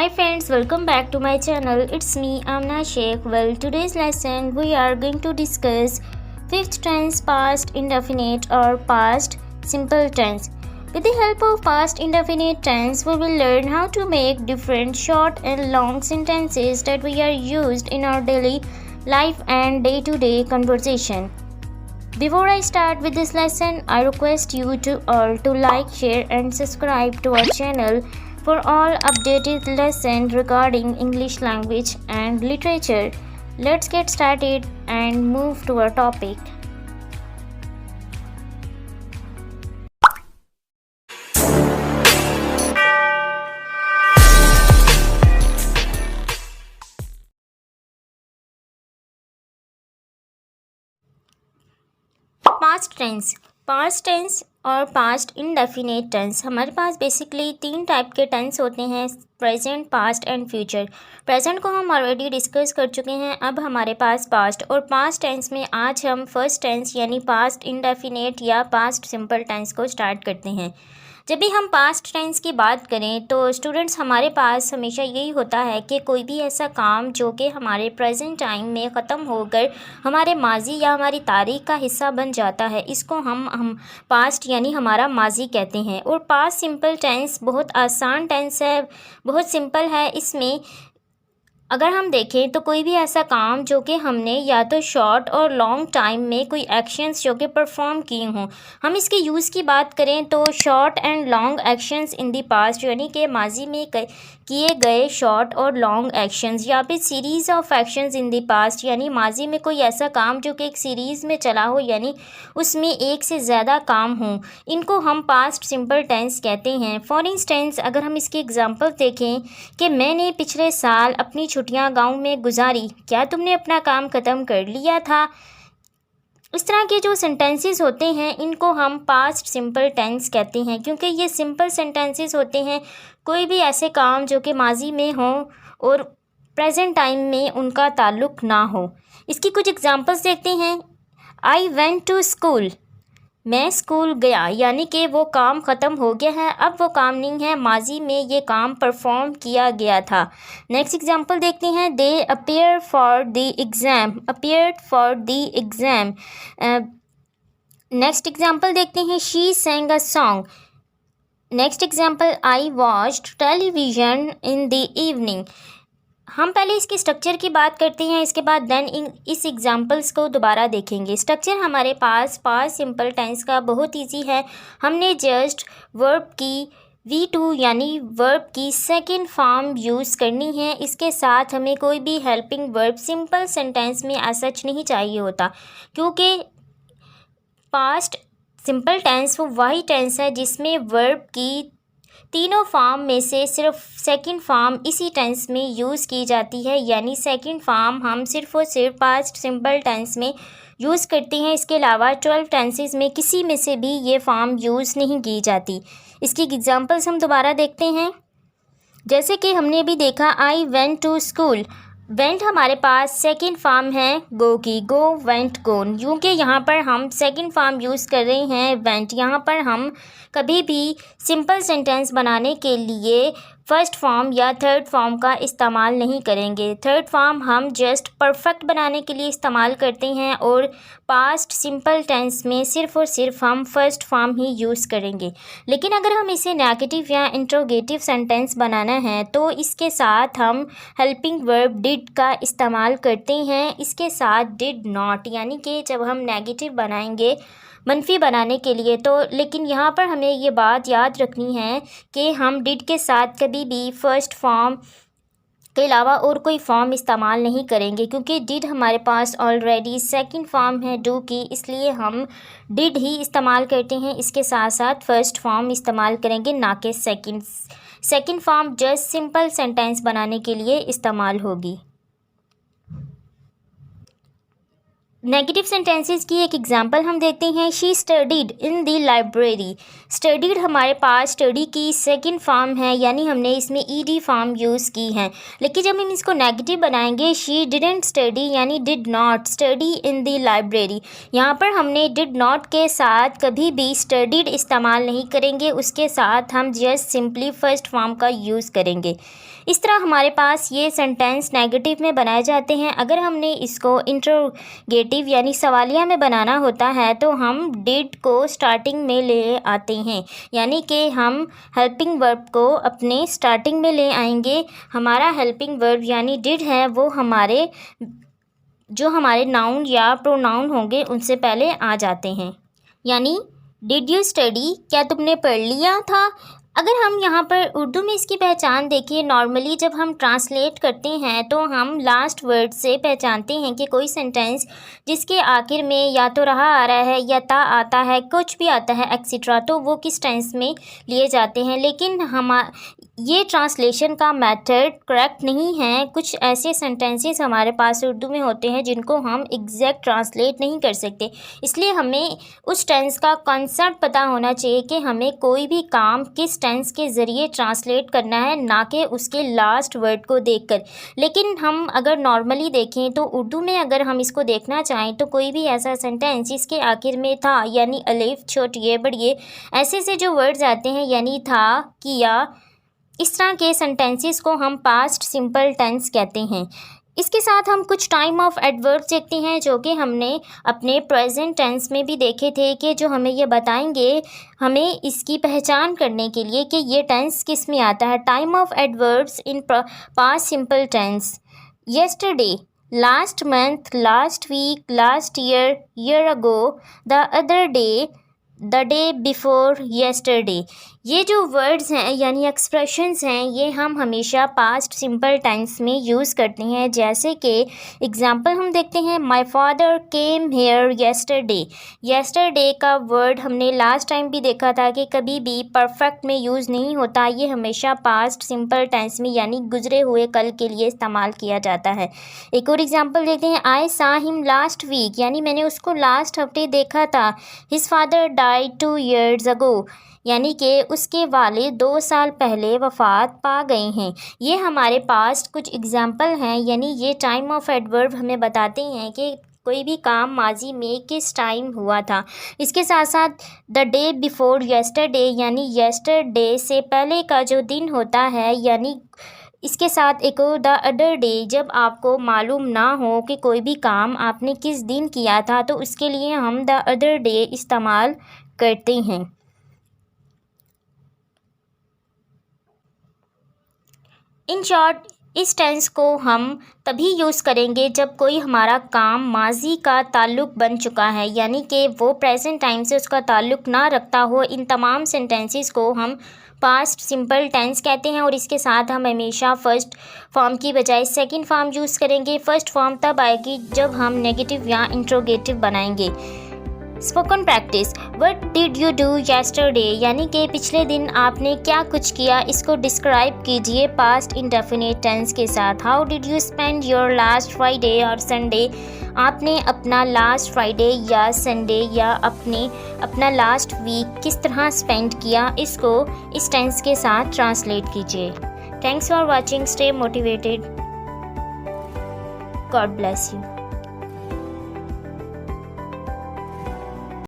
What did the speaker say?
Hi friends, welcome back to my channel. It's me, Amna Sheikh. Well, today's lesson we are going to discuss fifth tense past indefinite or past simple tense. With the help of past indefinite tense, we will learn how to make different short and long sentences that we are used in our daily life and day-to-day conversation. Before I start with this lesson, I request you to all to like, share and subscribe to our channel for all updated lessons regarding English language and literature. Let's get started and move to our topic. Past tense और past indefinite tense. हमारे पास basically तीन type के tense होते हैं, present, past and future. Present को हम already discuss कर चुके हैं। अब हमारे पास पास्ट और पास्ट टेंस में आज हम फर्स्ट टेंस यानी पास्ट इंडेफिनेट या पास्ट सिंपल टेंस को स्टार्ट करते हैं। जब भी हम पास्ट टेंस की बात करें तो स्टूडेंट्स हमारे पास हमेशा यही होता है कि कोई भी ऐसा काम जो कि हमारे प्रेजेंट टाइम में ख़त्म होकर हमारे माजी या हमारी तारीख़ का हिस्सा बन जाता है, इसको हम पास्ट यानी हमारा माजी कहते हैं। और पास्ट सिंपल टेंस बहुत आसान टेंस है, बहुत सिंपल है। इसमें अगर हम देखें तो कोई भी ऐसा काम जो कि हमने या तो शॉर्ट और लॉन्ग टाइम में कोई एक्शंस जो कि परफॉर्म किए हों, हम इसके यूज़ की बात करें तो short and long actions in the past यानी कि माजी में किए गए शॉर्ट और लॉन्ग एक्शंस, या फिर series of actions in the past यानी माजी में कोई ऐसा काम जो कि एक सीरीज़ में चला हो यानी उसमें एक से ज़्यादा काम हों, इनको हम पास्ट सिंपल टेंस कहते हैं। फॉर इंस्टेंस अगर हम इसकी एग्जांपल देखें कि मैंने पिछले साल अपनी छुट्टियां गांव में गुजारी, क्या तुमने अपना काम ख़त्म कर लिया था? इस तरह के जो सेंटेंसेस होते हैं इनको हम पास्ट सिंपल टेंस कहते हैं, क्योंकि ये सिंपल सेंटेंसेस होते हैं। कोई भी ऐसे काम जो कि माजी में हो और प्रेजेंट टाइम में उनका ताल्लुक़ ना हो। इसकी कुछ एग्जांपल्स देखते हैं। आई वेंट टू स्कूल, मैं स्कूल गया, यानी कि वो काम ख़त्म हो गया है, अब वो काम नहीं है, माजी में ये काम परफॉर्म किया गया था। नेक्स्ट एग्जांपल देखते हैं। दे appear for the exam, appeared for the exam. Next example देखते हैं। She sang a song. Next example. I watched television in the evening. हम पहले इसके स्ट्रक्चर की बात करते हैं, इसके बाद देन इस एग्जांपल्स को दोबारा देखेंगे। स्ट्रक्चर हमारे पास पास्ट सिंपल टेंस का बहुत इजी है। हमने जस्ट वर्ब की V2 यानी वर्ब की सेकंड फॉर्म यूज़ करनी है। इसके साथ हमें कोई भी हेल्पिंग वर्ब सिंपल सेंटेंस में एज सच नहीं चाहिए होता, क्योंकि पास्ट सिंपल टेंस वो वही टेंस है जिसमें वर्ब की तीनों फॉर्म में से सिर्फ सेकंड फॉर्म इसी टेंस में यूज़ की जाती है, यानी सेकंड फॉर्म हम सिर्फ और सिर्फ पास्ट सिंपल टेंस में यूज़ करते हैं। इसके अलावा 12 टेंसेस में किसी में से भी ये फॉर्म यूज़ नहीं की जाती। इसकी एग्जांपल्स हम दोबारा देखते हैं। जैसे कि हमने भी देखा, I went to school. Went हमारे पास सेकंड फॉर्म है गो की, गो वेंट गोन, क्योंकि यहाँ पर हम सेकंड फॉर्म यूज़ कर रहे हैं वेंट। यहाँ पर हम कभी भी सिंपल सेंटेंस बनाने के लिए फर्स्ट फॉर्म या थर्ड फॉर्म का इस्तेमाल नहीं करेंगे। थर्ड फॉर्म हम जस्ट परफेक्ट बनाने के लिए इस्तेमाल करते हैं, और पास्ट सिंपल टेंस में सिर्फ और सिर्फ हम फर्स्ट फॉर्म ही यूज़ करेंगे। लेकिन अगर हम इसे नेगेटिव या इंट्रोगेटिव सेंटेंस बनाना है तो इसके साथ हम हेल्पिंग वर्ब डिड का इस्तेमाल करते हैं। इसके साथ डिड नॉट, यानी कि जब हम नेगेटिव बनाएंगे मनफी बनाने के लिए तो, लेकिन यहाँ पर हमें ये बात याद रखनी है कि हम डिड के साथ कभी भी फर्स्ट फॉर्म के अलावा और कोई फॉर्म इस्तेमाल नहीं करेंगे, क्योंकि डिड हमारे पास ऑलरेडी सेकंड फॉर्म है डू की, इसलिए हम डिड ही इस्तेमाल करते हैं। इसके साथ साथ फर्स्ट फॉर्म इस्तेमाल करेंगे, ना कि second form just simple sentence बनाने के लिए इस्तेमाल होगी। नेगेटिव सेंटेंसेस की एक एग्जांपल हम देखते हैं। She studied in the library. Studied हमारे पास स्टडी की सेकंड फॉर्म है, यानी हमने इसमें ईडी फॉर्म यूज़ की है। लेकिन जब हम इसको नेगेटिव बनाएंगे, शी डिडंट स्टडी यानी did not study in the library. यहाँ पर हमने डिड नॉट के साथ कभी भी स्टडीड इस्तेमाल नहीं करेंगे, उसके साथ हम जस्ट सिंपली फर्स्ट फॉर्म का यूज़ करेंगे। इस तरह हमारे पास ये सेंटेंस नेगेटिव में बनाए जाते हैं। अगर हमने इसको इंट्रोगेटिव यानी सवालिया में बनाना होता है तो हम डिड को स्टार्टिंग में ले आते हैं, यानी कि हम हेल्पिंग वर्ब को अपने स्टार्टिंग में ले आएंगे। हमारा हेल्पिंग वर्ब यानी डिड है वो हमारे नाउन या प्रोनाउन होंगे उनसे पहले आ जाते हैं। यानी डिड यू स्टडी, क्या तुमने पढ़ लिया था। अगर हम यहाँ पर उर्दू में इसकी पहचान देखिए, नॉर्मली जब हम ट्रांसलेट करते हैं तो हम लास्ट वर्ड से पहचानते हैं कि कोई सेंटेंस जिसके आखिर में या तो रहा आ रहा है या ता आता है, कुछ भी आता है एक्सेट्रा, तो वो किस टेंस में लिए जाते हैं। लेकिन ये ट्रांसलेशन का मेथड करेक्ट नहीं है। कुछ ऐसे सेंटेंसेस हमारे पास उर्दू में होते हैं जिनको हम एग्जैक्ट ट्रांसलेट नहीं कर सकते, इसलिए हमें उस टेंस का कॉन्सेप्ट पता होना चाहिए कि हमें कोई भी काम किस टेंस के ज़रिए ट्रांसलेट करना है, ना कि उसके लास्ट वर्ड को देखकर। लेकिन हम अगर नॉर्मली देखें तो उर्दू में अगर हम इसको देखना चाहें तो कोई भी ऐसा सेंटेंस जिसके आखिर में था यानी अलिफ, छोटिए, बड़िए, ऐसे से जो वर्ड्स आते हैं यानी था, किया, इस तरह के सेंटेंसेस को हम पास्ट सिंपल टेंस कहते हैं। इसके साथ हम कुछ टाइम ऑफ एडवर्ब्स देखते हैं जो कि हमने अपने प्रेजेंट टेंस में भी देखे थे, कि जो हमें ये बताएंगे हमें इसकी पहचान करने के लिए कि ये टेंस किस में आता है। Time of adverbs in past simple tense: yesterday, last month, last week, last year, year ago, the other day, the day before yesterday. ये जो वर्ड्स हैं यानी एक्सप्रेशंस हैं, ये हम हमेशा पास्ट सिंपल टेंस में यूज़ करते हैं। जैसे कि एग्जांपल हम देखते हैं, my father came here yesterday. Yesterday का वर्ड हमने लास्ट टाइम भी देखा था कि कभी भी परफेक्ट में यूज़ नहीं होता, ये हमेशा पास्ट सिंपल टेंस में यानी गुजरे हुए कल के लिए इस्तेमाल किया जाता है। एक और एग्जांपल देखते हैं, आई सा हिम लास्ट वीक, यानी मैंने उसको लास्ट हफ्ते देखा था। His father died 2 years ago, यानी कि उसके वालिद 2 साल पहले वफ़ात पा गए हैं। ये हमारे पास कुछ एग्जाम्पल हैं, यानी ये टाइम ऑफ एडवर्ब हमें बताते हैं कि कोई भी काम माजी में किस टाइम हुआ था। इसके साथ साथ द डे बिफोर येस्टरडे, यानी येस्टरडे से पहले का जो दिन होता है, यानी इसके साथ एक और द अदर डे, जब आपको मालूम ना हो कि कोई भी काम आपने किस दिन किया था तो उसके लिए हम द अदर डे इस्तेमाल करते हैं। इन शॉर्ट, इस टेंस को हम तभी यूज़ करेंगे जब कोई हमारा काम माजी का ताल्लुक़ बन चुका है, यानी कि वो प्रेजेंट टाइम से उसका ताल्लुक़ ना रखता हो। इन तमाम सेंटेंसेस को हम पास्ट सिंपल टेंस कहते हैं और इसके साथ हम हमेशा फर्स्ट फॉर्म की बजाय सेकंड फॉर्म यूज़ करेंगे। फर्स्ट फॉर्म तब आएगी जब हम नेगेटिव या इंट्रोगेटिव बनाएंगे। Spoken practice: what did you do yesterday, यानी कि पिछले दिन आपने क्या कुछ किया, इसको डिस्क्राइब कीजिए पास्ट इंडेफिनिट टेंस के साथ। How did you spend your last Friday और संडे, आपने अपना लास्ट फ्राइडे या संडे या अपना लास्ट वीक किस तरह स्पेंड किया, इसको इस टेंस के साथ ट्रांसलेट कीजिए। Thanks for watching, stay motivated, God bless you.